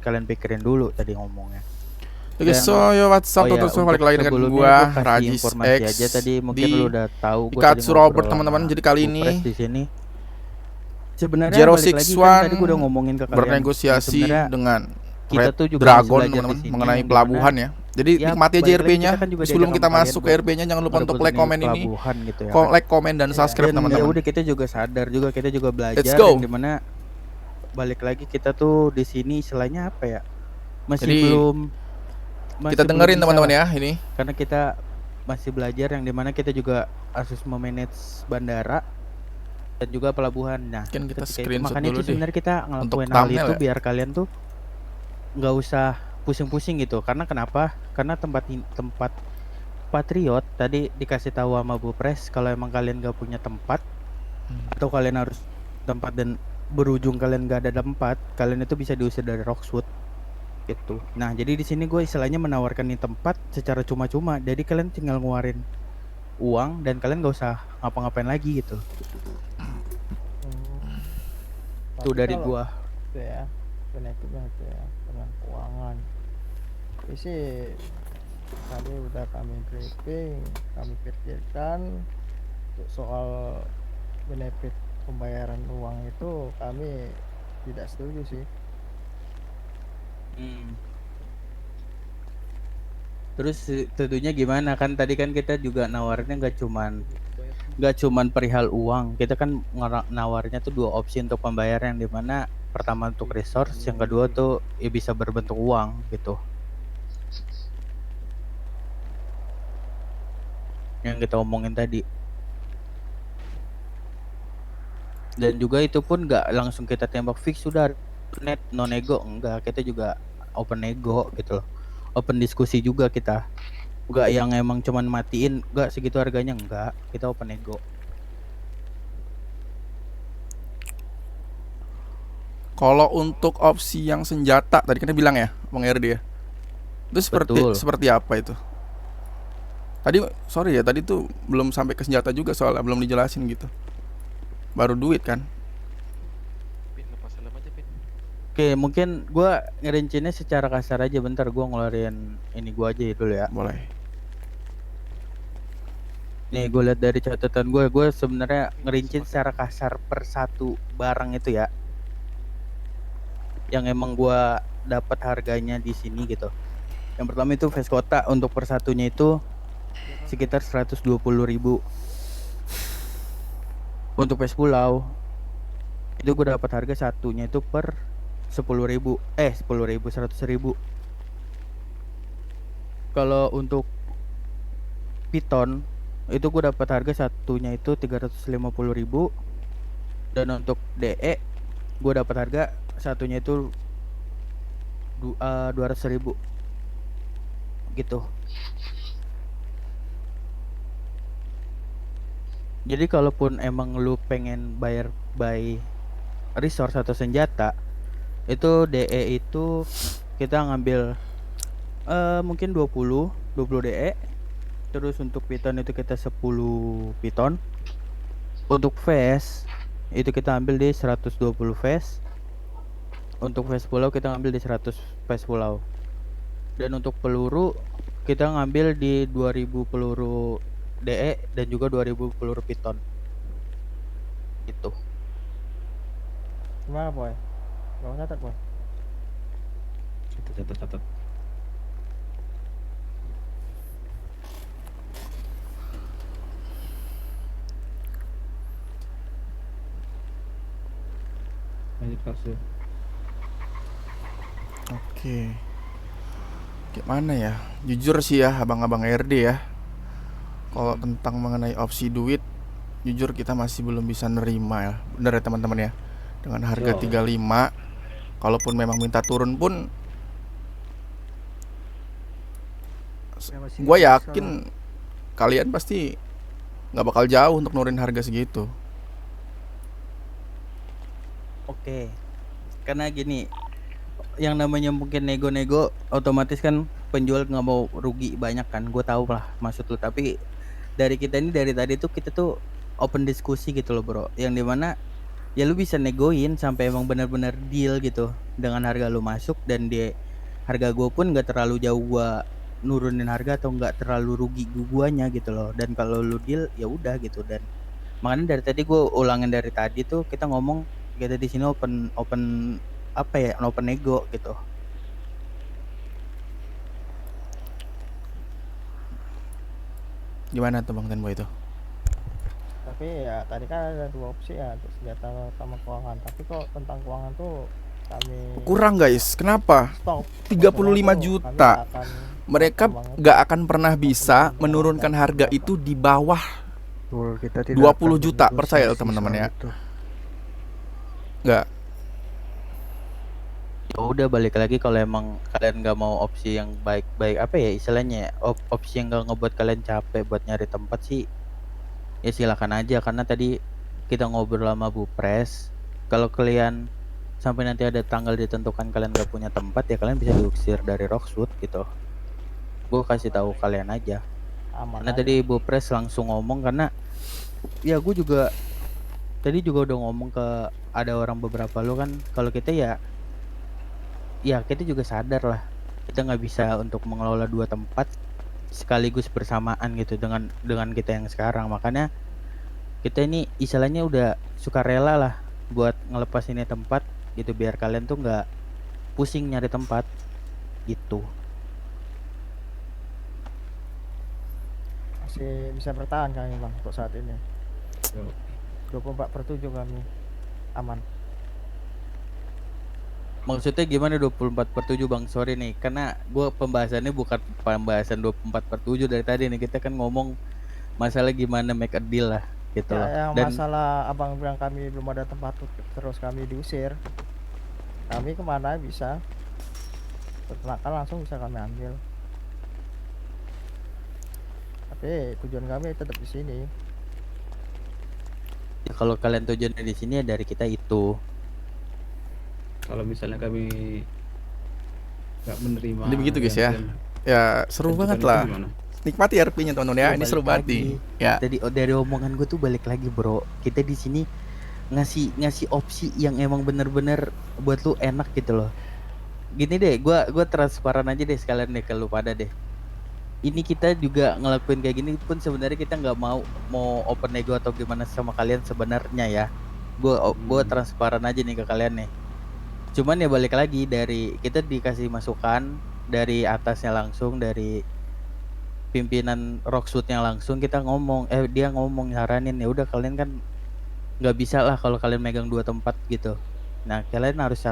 kalian pikirin dulu tadi ngomongnya. Oke, Dan so yo what's up oh ya, teman-teman, balik untuk lagi dengan sebelumnya gua gue kasih Rajis informasi X aja tadi, mungkin lu di udah tahu gue tadi Ikatsu Robert ngobrol teman-teman. sama Jadi kali Bupres ini di sini. Sebenarnya Zero balik Six lagi kan tadi gue udah One ngomongin ke kalian yang bernegosiasi sebenarnya dengan kita Red tuh juga masih Dragon belajar di teman-teman sini, mengenai yang dimana pelabuhan ya. Jadi ya nikmati aja balik lagi RP-nya. kita kan juga Sebelum diajak kita sama kalian masuk ke buat RP-nya jangan lupa untuk like, ngerebutin komen ini, pelabuhan gitu ya kan. like, komen dan subscribe Dan ya teman-teman. udah kita juga sadar juga, kita juga Let's belajar yang go. dimana balik lagi kita tuh di sini istilahnya apa ya, masih Jadi kita belum dengerin bisa teman-teman lah, ya ini. karena kita masih belajar yang dimana kita juga harus memanage bandara dan juga pelabuhan. Nah Mungkin kita ketika itu screenshot makanya dulu itu deh sebenarnya kita untuk ngelakuin hal thumbnail itu ya. biar kalian tuh nggak usah pusing-pusing gitu. Karena kenapa? Karena tempat Patriot tadi dikasih tahu sama Bu Pres kalau emang kalian gak punya tempat atau kalian harus tempat dan berujung kalian gak ada tempat, kalian itu bisa diusir dari Roxwood gitu. Nah jadi di sini gue istilahnya menawarkan nih tempat secara cuma-cuma, jadi kalian tinggal ngeluarin uang dan kalian gak usah ngapa-ngapain lagi gitu. Itu dari gua. Itu ya benefitnya itu ya tentang keuangan. Ini sih tadi udah kami briefing, kami pikirkan untuk soal benefit pembayaran uang itu kami tidak setuju sih. Terus tentunya gimana kan tadi kan kita juga nawarnya nggak cuman perihal uang, kita kan nawarnya tuh dua opsi untuk pembayaran, yang dimana pertama untuk resource, yang kedua tuh ya bisa berbentuk uang gitu, yang kita omongin tadi. Dan juga itu pun nggak langsung kita tembak fix sudah net no nego, enggak, kita juga open nego gitu loh, open diskusi juga kita, enggak yang emang cuman matiin enggak segitu harganya, enggak, kita open nego. Kalau untuk opsi yang senjata tadi kan dia bilang ya Bang RD ya, itu seperti apa itu? Tadi sorry ya, tadi tuh belum sampai ke senjata juga soalnya belum dijelasin gitu, baru duit kan. Oke, mungkin gue ngerincinnya secara kasar aja, bentar gue ngeluarin ini gue aja dulu ya. Boleh. Nih gue lihat dari catatan gue sebenarnya ngerincin secara kasar per satu barang itu ya, yang emang gue dapat harganya di sini gitu. Yang pertama itu vest kota, untuk per satunya itu sekitar 120.000. Untuk vest pulau itu gue dapat harga satunya itu per 10.000, 100.000. Kalau untuk piton itu gue dapat harga satunya itu 350.000, dan untuk DE gue dapat harga satunya itu 200.000 gitu. Jadi kalaupun emang lu pengen bayar by resource atau senjata, itu DE itu kita ngambil mungkin 20 DE. Terus untuk piton itu kita 10 piton. Untuk vest itu kita ambil di 120 vest. Untuk vest pulau kita ngambil di 100 vest pulau. Dan untuk peluru kita ngambil di 2000 peluru DE dan juga 2000 peluru piton. Itu. Gimana boy? Gak catat boy? Catat. Lanjut kasus. Oke. Gimana ya? Jujur sih ya abang-abang RD ya, kalau tentang mengenai opsi duit, jujur kita masih belum bisa nerima ya. Bener ya teman-teman ya. Dengan harga 35, kalaupun memang minta turun pun gue yakin kalian pasti nggak bakal jauh untuk nurunin harga segitu. Oke. Karena gini, yang namanya mungkin nego-nego, otomatis kan penjual nggak mau rugi banyak kan, gue tahu lah maksud lu. Tapi dari kita ini dari tadi tuh kita tuh open diskusi gitu loh bro, yang dimana ya lu bisa negoin sampai emang benar-benar deal gitu. dengan harga lu masuk dan harga gue pun nggak terlalu jauh gua nurunin harga atau nggak terlalu rugi guanya gitu loh. Dan kalau lu deal ya udah gitu. Dan makanya dari tadi gue ulangin dari tadi tuh kita ngomong kita di sini open apa ya, open ego gitu. Gimana tuh Bang Tenboy itu? Tapi ya tadi kan ada 2 opsi ya, untuk senjata sama keuangan. Tapi kok tentang keuangan tuh kami Kurang guys, kenapa? stop. 35 juta. Kami Mereka gak akan pernah bisa menurunkan harga itu di bawah Betul, kita tidak 20 akan juta, percaya bernegosiasi teman-teman soal ya. itu. Nggak. Ya udah balik lagi kalau emang kalian nggak mau opsi yang baik-baik apa ya istilahnya, opsi yang nggak ngebuat kalian capek buat nyari tempat sih, ya silakan aja. Karena tadi kita ngobrol sama Bu Pres, kalau kalian sampai nanti ada tanggal ditentukan kalian nggak punya tempat ya kalian bisa diusir dari Rockswood gitu. Gue kasih tahu kalian aja. aman Karena aja. tadi Bu Pres langsung ngomong, karena ya gue juga tadi juga udah ngomong ke ada orang beberapa lo kan, kalau kita ya kita juga sadar lah kita nggak bisa untuk mengelola 2 tempat sekaligus bersamaan gitu dengan kita yang sekarang. Makanya kita ini istilahnya udah sukarela lah buat ngelepas ini tempat gitu biar kalian tuh nggak pusing nyari tempat gitu. Masih bisa bertahan kami bang untuk saat ini. Yo. 24/7 kami aman. Maksudnya gimana 24/7 Bang? Sorry nih, karena gue pembahasannya bukan pembahasan 24/7 dari tadi nih. Kita kan ngomong masalah gimana make a deal lah gitu loh. Ya, yang Dan masalah abang bilang kami belum ada tempat terus kami diusir. Kami kemana bisa? Peternakan langsung bisa kami ambil. Tapi tujuan kami tetap di sini. ya kalau kalian tujuannya di sini ya dari kita itu. Kalau misalnya kami nggak menerima. Jadi begitu, guys, ya. kalian Ya seru tentukan banget itu lah. gimana? Nikmati RP-nya teman-teman ya. Iya, Ini balik seru banget lagi. nih. Ya. Tadi dari omongan gue tuh balik lagi bro, kita di sini ngasih opsi yang emang bener-bener buat lu enak gitu loh. Gini deh, gua transparan aja deh sekalian deh ke lu pada deh. Ini kita juga ngelakuin kayak gini pun sebenarnya kita nggak mau open ego atau gimana sama kalian sebenarnya ya. Gua transparan aja nih ke kalian nih. Cuman ya balik lagi dari kita dikasih masukan dari atasnya langsung, dari pimpinan Rockswood-nya langsung kita ngomong, dia ngomong nyaranin ya udah kalian kan nggak bisa lah kalau kalian megang 2 tempat gitu. Nah kalian harus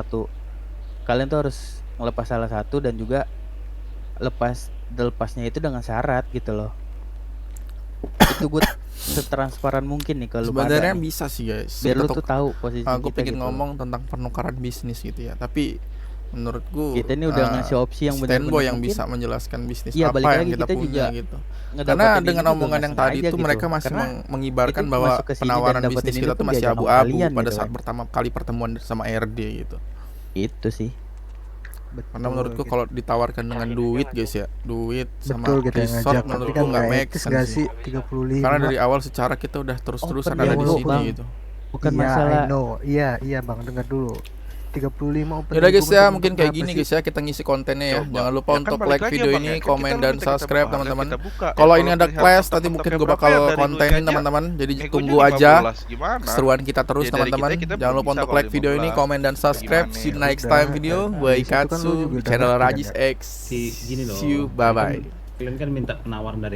kalian tuh harus ngelepas salah satu dan juga lepasnya itu dengan syarat gitu loh. Itu gue setransparan mungkin nih kalau Sebenarnya pada nih, bisa sih guys. biar lu Tetap- tuh tahu posisi Aku kita pengen gitu. ngomong tentang penukaran bisnis gitu ya. Tapi menurutku Kita ini udah ngasih opsi yang Stanboy benar-benar yang mungkin. bisa menjelaskan bisnis Iya, apa balik yang lagi kita kita punya juga gitu. Ngedapetin Karena ini dengan juga omongan nggak yang tadi sengaja tuh gitu. mereka masih Karena mengibarkan itu bahwa masuk ke sini dan penawaran dapetin bisnis ini kita pun tuh masih diajak sama abu-abu kalian pada gitu saat kan. pertama kali pertemuan sama RD gitu. Itu sih. Karena menurutku kalau ditawarkan dengan duit guys ya, duit sama betul kita yang resort ngajak, tapi menurutku kan nggak nggak make etis sense nggak sih. sih 35. Karena dari awal secara kita udah terus-terusan Open ada di ego, sini Bang. gitu. Bukan Iya, masalah I know. Iya bang, dengar dulu. 35 open Yaudah ego guys ya, bentuk mungkin kayak apa gini sih? guys ya, kita ngisi kontennya ya. Coba. Jangan lupa Ya kan untuk balik like lagi ya, video Bang, ini, ya. Kan komen kita dan minta kita subscribe bahas, teman-teman. kita buka. Ya, Kalau kalau ini ada melihat clash top-top nanti mungkin topnya gue berapa bakal ya, dari kontenin duit aja, teman-teman. Jadi negonya tunggu aja 15, gimana? keseruan kita terus Ya, dari teman-teman. kita Jangan belum lupa bisa untuk kalau like video ini, 15. komen dan subscribe. Gimana See you ya? next Udah, time video. Gue di situ kan lu Ikatsu, juga udah channel ngerti Rajis kan, X. Gini loh. See you, bye bye. Kalian kan minta penawaran dari